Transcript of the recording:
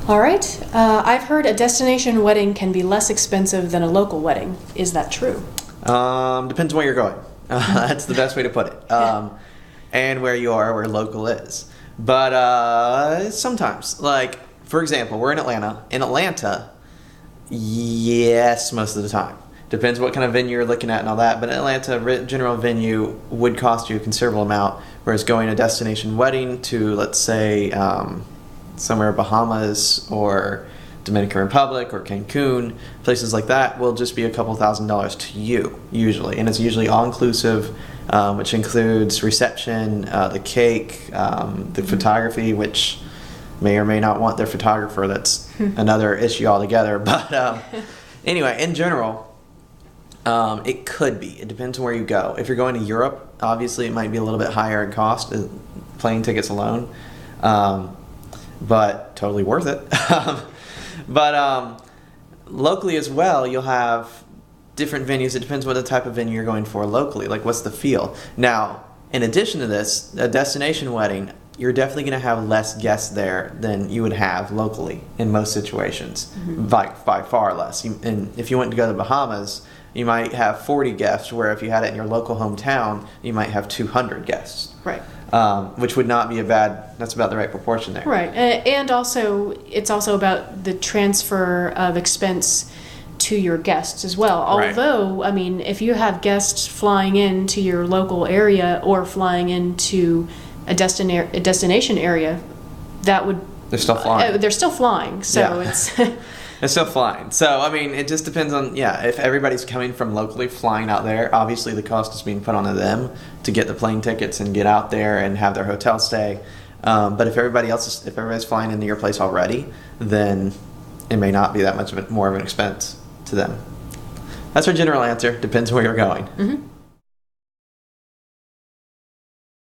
All right. I've heard a destination wedding can be less expensive than a local wedding. Is that true? Depends on where you're going. That's the best way to put it. And where you are, where local is. But sometimes, like, for example, we're in Atlanta. In Atlanta, yes, most of the time. Depends what kind of venue you're looking at and all that. But in Atlanta, general venue would cost you a considerable amount, whereas going a destination wedding to, let's say, somewhere Bahamas or Dominican Republic or Cancun, places like that, will just be a couple $1,000s to you, usually. And it's usually all-inclusive, which includes reception, the cake, the photography, which may or may not want their photographer. That's another issue altogether. But anyway, in general, it could be. It depends on where you go. If you're going to Europe, obviously it might be a little bit higher in cost, plane tickets alone, but totally worth it. But locally as well, you'll have different venues. It depends what the type of venue you're going for locally. Like, what's the feel? Now, in addition to this, a destination wedding, you're definitely going to have less guests there than you would have locally in most situations, by far less. And if you went to go to the Bahamas, you might have 40 guests, where if you had it in your local hometown, you might have 200 guests. Right. Which would not be that's about the right proportion there. Right. And also, it's also about the transfer of expense to your guests as well. Although, I mean, if you have guests flying into your local area or flying into a destination area, that would... They're still flying. They're still flying, so yeah. it's... It's still flying. So, I mean, it just depends on, if everybody's coming from locally flying out there, obviously the cost is being put onto them to get the plane tickets and get out there and have their hotel stay. But if everybody's flying into your place already, then it may not be that much more of an expense to them. That's our general answer. Depends where you're going. Mm-hmm.